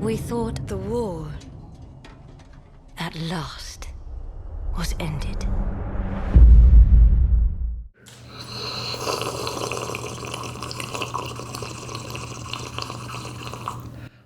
We thought the war, at last, was ended.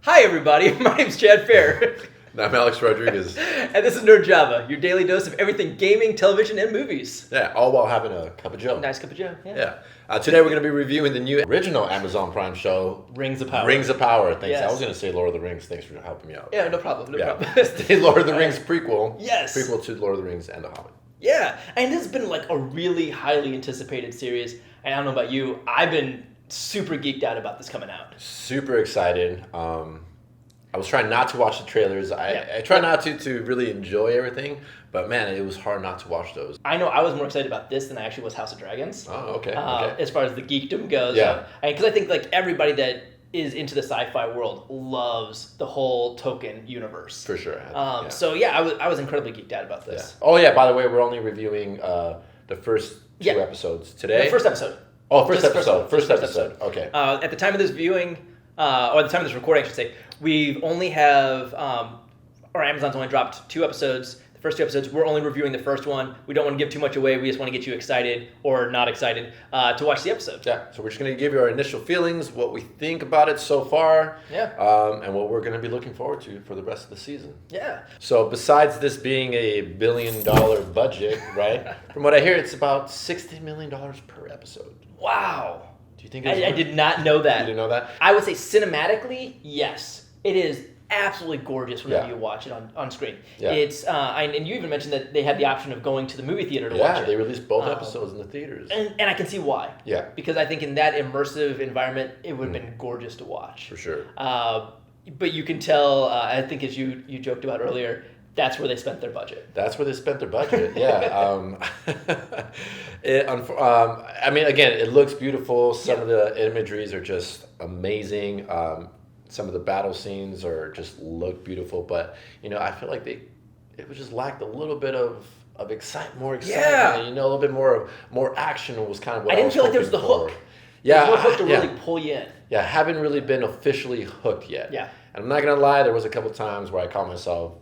Hi everybody, my name's Chad Fair. I'm Alex Rodriguez. And this is Nerd Java, your daily dose of everything gaming, television, and movies. Yeah, all while having a cup of Joe. Nice cup of Joe, yeah. Today we're going to be reviewing the new original Amazon Prime show, Rings of Power. Rings of Power. Thanks. Yes. I was going to say Lord of the Rings. Thanks for helping me out. Yeah, no problem, no problem. It's the Lord of the Rings prequel. Yes. Prequel to Lord of the Rings and The Hobbit. Yeah, and this has been like a really highly anticipated series. And I don't know about you, I've been super geeked out about this coming out. Super excited. I was trying not to watch the trailers. I try not to really enjoy everything, but man, it was hard not to watch those. I know I was more excited about this than I actually was House of Dragons. Oh, okay. As far as the geekdom goes. Yeah. Because I think like everybody that is into the sci-fi world loves the whole Tolkien universe. For sure. So yeah, I was incredibly geeked out about this. Yeah. Oh yeah, by the way, we're only reviewing the first two episodes today. The first episode. Oh, first episode. Okay. At the time of this viewing, or at the time of this recording, I should say, we only have, or Amazon's only dropped 2 episodes. The first 2 episodes, we're only reviewing the first one. We don't want to give too much away. We just want to get you excited or not excited to watch the episode. Yeah, so we're just going to give you our initial feelings, what we think about it so far, and what we're going to be looking forward to for the rest of the season. Yeah. So besides this being $1 billion budget, right? From what I hear, it's about $60 million per episode. Wow. Do you think I did not know that. You didn't know that? I would say cinematically, yes. It is absolutely gorgeous whenever you watch it on screen. Yeah. It's and you even mentioned that they had the option of going to the movie theater to watch it. Yeah, they released both episodes in the theaters. And I can see why. Yeah. Because I think in that immersive environment, it would have been gorgeous to watch. For sure. But you can tell, I think as you joked about earlier, that's where they spent their budget. That's where they spent their budget, yeah. I mean, again, it looks beautiful. Some of the imageries are just amazing. Some of the battle scenes are just look beautiful, but I feel like it was just lacked a little bit of more excitement. Yeah. A little bit more action was kind of what I didn't was feel like there was the hoping for. hook. Yeah, There's no hook to really pull you in. Yeah, haven't really been officially hooked yet. Yeah. And I'm not gonna lie, there was a couple times where I caught myself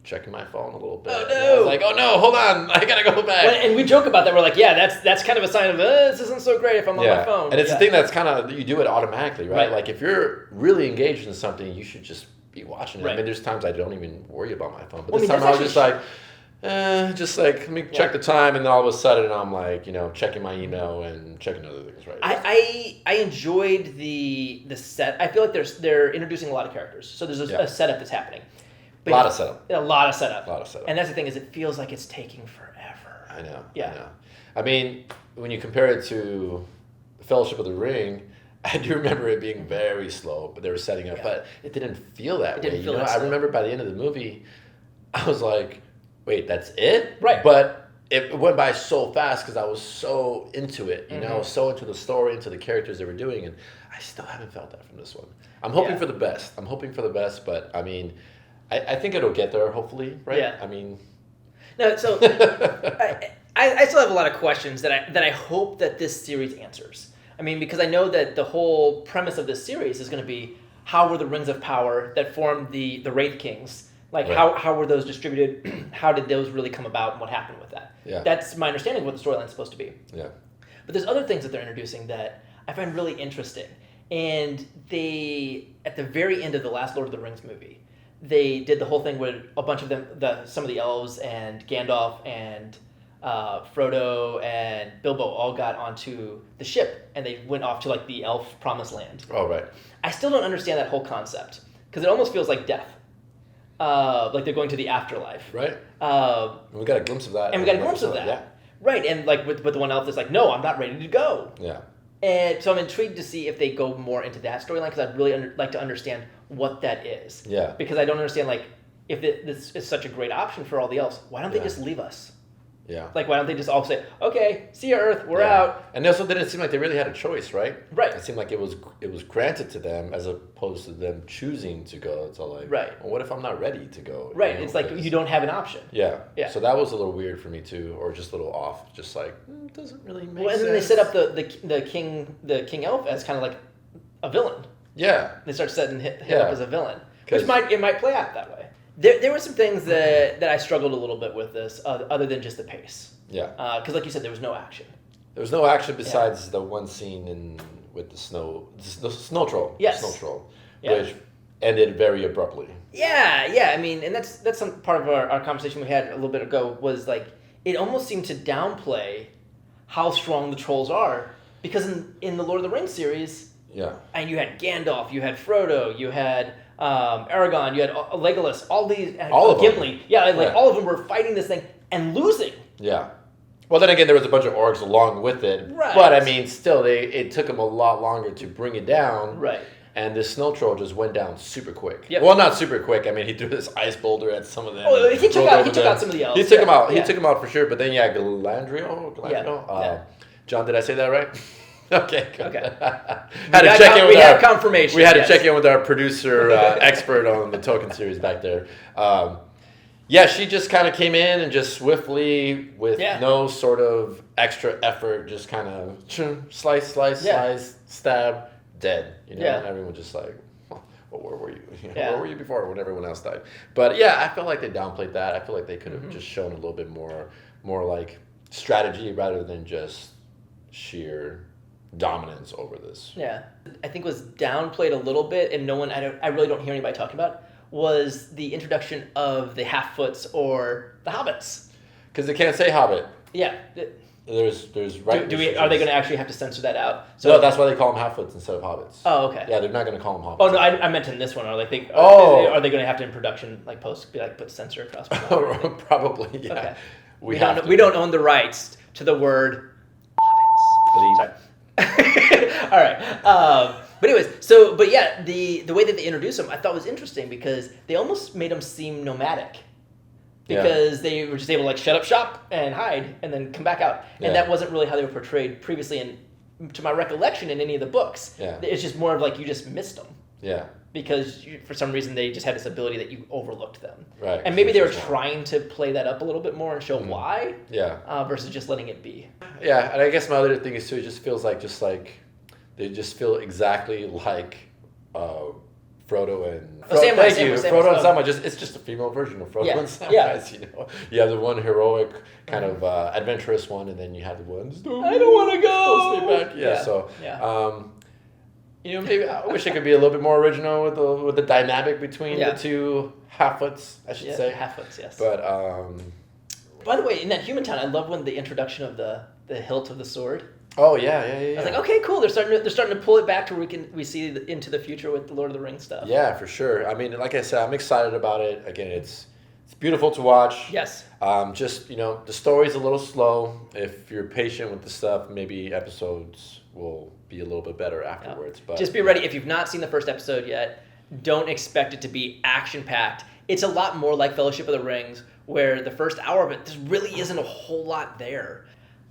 checking my phone a little bit. Oh, no. And I was like, oh no, hold on, I gotta go back. And we joke about that. We're like, that's kind of a sign of this isn't so great if I'm on my phone. And it's the thing that's kind of, you do it automatically, right? Right. Like if you're really engaged in something, you should just be watching it. Right. I mean, there's times I don't even worry about my phone. But Well, this I mean, time I was that's just like, let me check the time, and then all of a sudden I'm like, checking my email and checking other things, right? I enjoyed the set. I feel like they're introducing a lot of characters. So there's a setup that's happening. A lot of setup. A lot of setup. And that's the thing is it feels like it's taking forever. I know. Yeah. I know. I mean, when you compare it to Fellowship of the Ring, I do remember it being very slow, but they were setting up. But it didn't feel that way. Didn't feel that I slow. remember by the end of the movie, I was like, wait, that's it? Right. But it went by so fast because I was so into it, so into the story, into the characters they were doing. And I still haven't felt that from this one. I'm hoping for the best. But I mean, I think it'll get there, hopefully, right? Yeah. I mean... No, so I still have a lot of questions that I hope that this series answers. I mean, because I know that the whole premise of this series is going to be how were the Rings of Power that formed the Wraith Kings, like how were those distributed, how did those really come about, and what happened with that? Yeah. That's my understanding of what the storyline is supposed to be. Yeah. But there's other things that they're introducing that I find really interesting. And they, at the very end of the last Lord of the Rings movie, they did the whole thing where a bunch of them, some of the elves and Gandalf and Frodo and Bilbo all got onto the ship and they went off to like the elf promised land. Oh, right. I still don't understand that whole concept because it almost feels like death. Like they're going to the afterlife. Right. We got a glimpse of that. Yeah. Right, and like with the one elf that's like, no, I'm not ready to go. Yeah. And so I'm intrigued to see if they go more into that storyline because I'd really like to understand what that is. Yeah. Because I don't understand, like, if this is such a great option for all the elves, why don't they just leave us? Yeah. Like, why don't they just all say, okay, see you, Earth, we're out. And also didn't seem like they really had a choice, right? Right. It seemed like it was granted to them as opposed to them choosing to go. It's all like, right. Well, what if I'm not ready to go? Right. It's like you don't have an option. Yeah. Yeah. So that was a little weird for me too, or just a little off. Just like it doesn't really make sense. And then they set up the king elf as kind of like a villain. Yeah. They start setting him up as a villain. Which might play out that way. There were some things that I struggled a little bit with this, other than just the pace. Yeah. Because like you said, there was no action. There was no action besides the one scene with the snow troll. Yes. Snow troll, Yeah. which ended very abruptly. Yeah. I mean, and that's some part of our conversation we had a little bit ago was like it almost seemed to downplay how strong the trolls are because in the Lord of the Rings series, Yeah. and you had Gandalf, you had Frodo, you had Aragorn, you had Legolas, all these, All of them. Gimli, all of them were fighting this thing and losing. Yeah. Well, then again, there was a bunch of orcs along with it. Right. But I mean, still, it took them a lot longer to bring it down. Right. And this snow troll just went down super quick. Yep. Well, not super quick. I mean, he threw this ice boulder at some of them. Oh, he took out them. some of the elves. He took them out. Yeah. He took them out for sure. But then, Galadriel. Yeah. John, did I say that right? Okay. Good. Okay. We had confirmation. We had to check in with our producer expert on the Tolkien series back there. Yeah, she just kind of came in and just swiftly, with no sort of extra effort, just kind of slice, stab, dead. And everyone just like, well, where were you? Where were you before when everyone else died? But yeah, I feel like they downplayed that. I feel like they could have just shown a little bit more like strategy rather than just sheer dominance over this. Yeah, I think was downplayed a little bit, and I really don't hear anybody talking about, was the introduction of the Half-Foots or the Hobbits. Because they can't say Hobbit. Yeah. There's right. Are they going to actually have to censor that out? So no, that's why they call them Half-Foots instead of Hobbits. Oh, okay. Yeah, they're not going to call them Hobbits. Oh no, I meant in this one. Are they going to have to in production put censor across? Probably, yeah. Okay. We don't own the rights to the word Hobbits. Sorry. All right. But anyways, the way that they introduced them, I thought was interesting because they almost made them seem nomadic. Because they were just able to like shut up shop and hide and then come back out. And that wasn't really how they were portrayed previously to my recollection in any of the books. Yeah. It's just more of like you just missed them. Yeah. Because for some reason they just had this ability that you overlooked them. Right. And maybe they were trying to play that up a little bit more and show why. Yeah. Versus just letting it be. Yeah, and I guess my other thing is too, it just feels like they just feel exactly like Frodo and Frodo and Sam. It's just a female version of Frodo and Sam. Yeah. You have the one heroic kind of adventurous one, and then you have the ones. I don't want to go. Stay back. Yeah. So. Maybe I wish it could be a little bit more original with the dynamic between the two Half-Foots, I should say. Half-Foots, yes. But by the way, in that Human Town, I love when the introduction of the hilt of the sword. Oh yeah. I was like, okay, cool. They're starting to pull it back to where we see into the future with the Lord of the Rings stuff. Yeah, for sure. I mean, like I said, I'm excited about it. Again, it's beautiful to watch. Yes. Just the story's a little slow. If you're patient with the stuff, maybe episodes will be a little bit better afterwards. But just be ready. If you've not seen the first episode yet, don't expect it to be action-packed. It's a lot more like Fellowship of the Rings, where the first hour of it, there really isn't a whole lot there.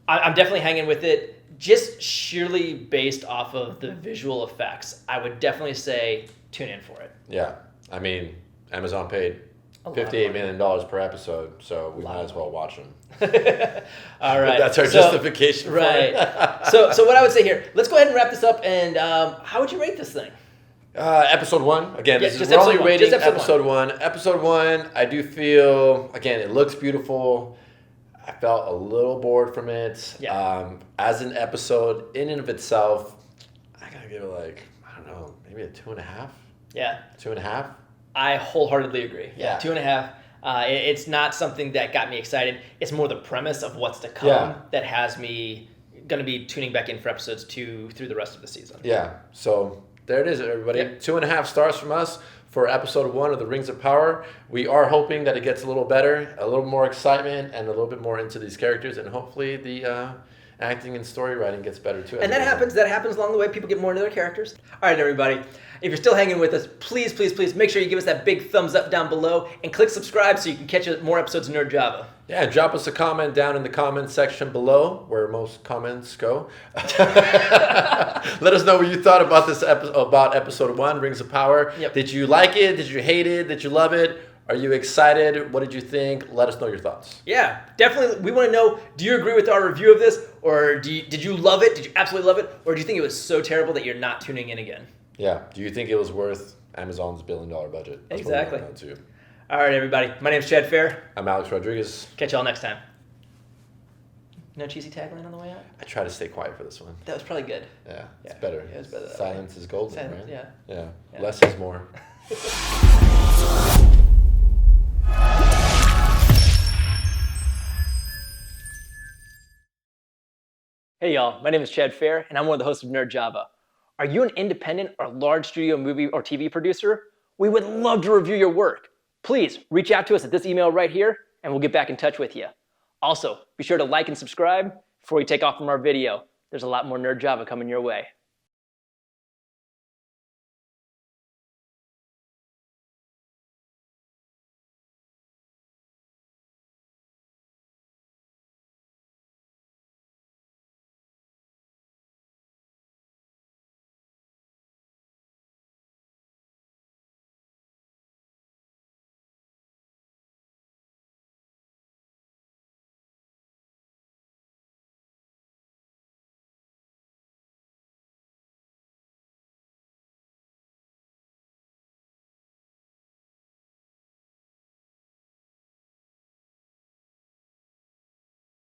I'm definitely hanging with it, just sheerly based off of the visual effects. I would definitely say tune in for it. Yeah. I mean, Amazon paid $58 million per episode, so we might as well watch them. All right. That's our justification. Right. So what I would say here, let's go ahead and wrap this up. And how would you rate this thing? Episode 1. Again, we're only rating episode 1. Episode 1, I do feel, again, it looks beautiful. I felt a little bored from it. Yeah. As an episode, in and of itself, I gotta give it maybe a 2.5. Yeah. 2.5. I wholeheartedly agree. Yeah. 2.5. It's not something that got me excited. It's more the premise of what's to come that has me going to be tuning back in for episodes 2 through the rest of the season. Yeah. So there it is, everybody. 2.5 stars from us for episode 1 of The Rings of Power. We are hoping that it gets a little better, a little more excitement, and a little bit more into these characters, and hopefully the acting and story writing gets better too. And that happens along the way. People get more into their characters. All right, everybody. If you're still hanging with us, please make sure you give us that big thumbs up down below and click subscribe so you can catch more episodes of Nerd Java. Yeah, drop us a comment down in the comment section below, where most comments go. Let us know what you thought about this about episode 1, Rings of Power. Yep. Did you like it? Did you hate it? Did you love it? Are you excited? What did you think? Let us know your thoughts. Yeah, definitely. We want to know, do you agree with our review of this? Or did you love it? Did you absolutely love it? Or do you think it was so terrible that you're not tuning in again? Yeah. Do you think it was worth Amazon's $1 billion budget? That's what we Exactly. wanna know, too. All right, everybody. My name's Chad Fair. I'm Alex Rodriguez. Catch y'all next time. No cheesy tagline on the way out? I try to stay quiet for this one. That was probably good. Yeah, it's Yeah. better. Yeah, it's better that Silence is golden, Silence, right? yeah. Yeah. Less is more. Hey y'all, my name is Chad Fair, and I'm one of the hosts of Nerd Java. Are you an independent or large studio movie or TV producer? We would love to review your work. Please reach out to us at this email right here, and we'll get back in touch with you. Also, be sure to like and subscribe before we take off from our video. There's a lot more Nerd Java coming your way.